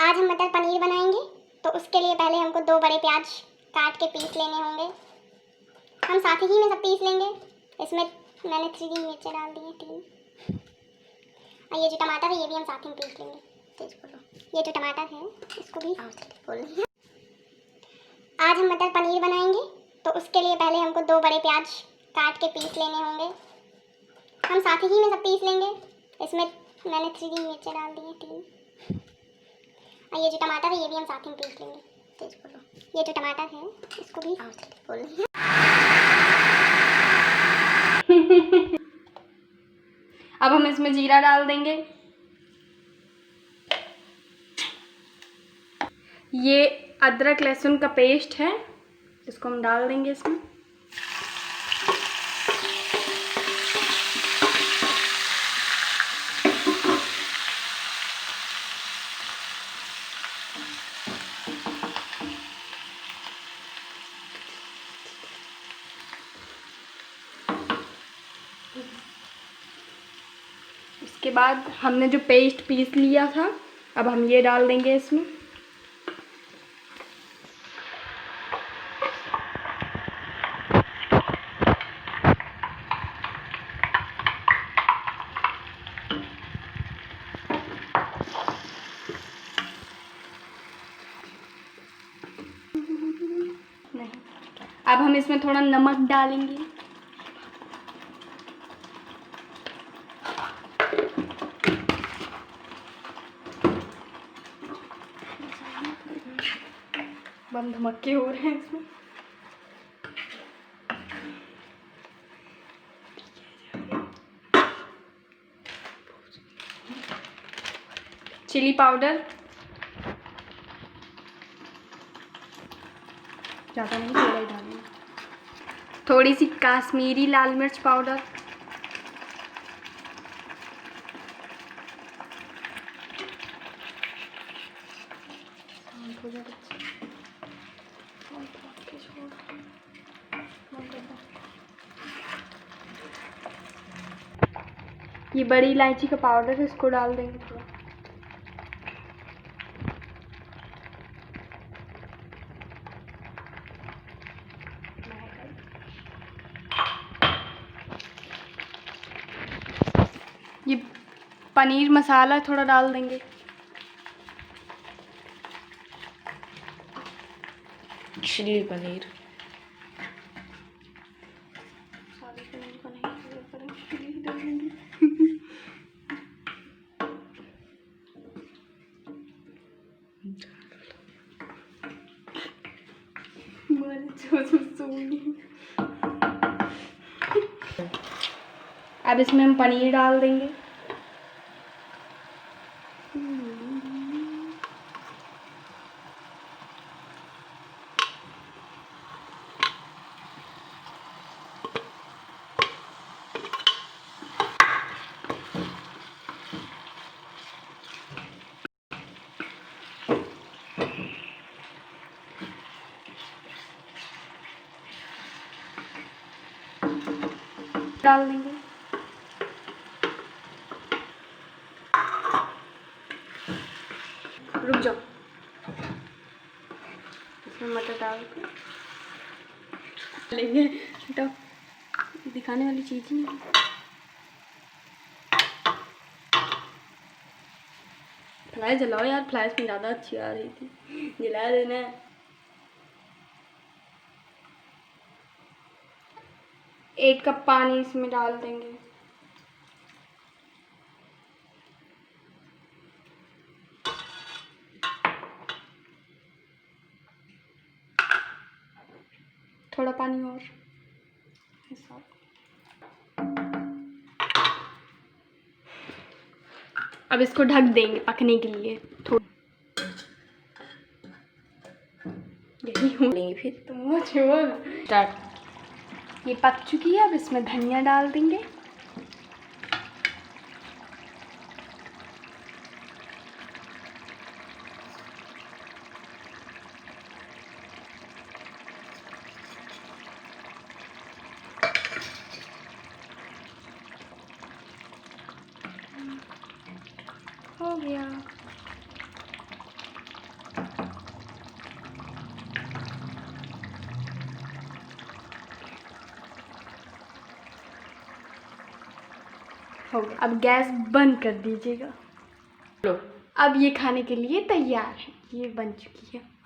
आज हम मटर पनीर बनाएंगे, तो उसके लिए पहले हमको 2 बड़े प्याज काट के पीस लेने होंगे। हम साथ ही में सब पीस लेंगे। इसमें मैंने 3 मिर्चें डाल दी हैं, 3। और ये जो टमाटर है ये भी हम साथ ही में पीस लेंगे। तेज बोलो। ये जो टमाटर है इसको भी बोल रही है। आज हम मटर पनीर बनाएंगे, तो उसके लिए पहले हमको 2 बड़े प्याज काट के पीस लेने होंगे। हम साथ ही में सब पीस लेंगे। इसमें मैंने 3 मिर्चें डाल दी हैं, 3। और ये जो टमाटर है ये भी हम साथ ही में पीस लेंगे। तेज बोलो। ये जो टमाटर है इसको भी बोल रही है। अब हम इसमें जीरा डाल देंगे। ये अदरक लहसुन का पेस्ट है, इसको हम डाल देंगे इसमें। इसके बाद हमने जो पेस्ट पीस लिया था अब हम ये डाल देंगे इसमें। नहीं, अब हम इसमें थोड़ा नमक डालेंगे। बम धमक्के हो रहे हैं इसमें। चिली पाउडर ज़्यादा नहीं, थोड़ा ही डालेंगे। थोड़ी सी काश्मीरी लाल मिर्च पाउडर, ये बड़ी इलायची का पाउडर है, इसको डाल देंगे थोड़ा। ये पनीर मसाला थोड़ा डाल देंगे। चिली पनीर। सारे पनीर को नहीं डालेंगे। अब इसमें हम पनीर डाल देंगे। डाल देंगे। रुक जाओ, इसमें मटर डाल के लेंगे। तो दिखाने वाली चीज़ ही नहीं। फ्लैश जलाओ यार, फ्लैश में ज़्यादा अच्छी आ रही थी, जला देना। एक कप पानी इसमें डाल देंगे। थोड़ा पानी और। अब इसको ढक देंगे पकने के लिए यही होंगे फिर तुम छोड़। ये पक चुकी है, अब इसमें धनिया डाल देंगे। हो गया। हो गया। अब गैस बंद कर दीजिएगा। लो। अब ये खाने के लिए तैयार है, ये बन चुकी है।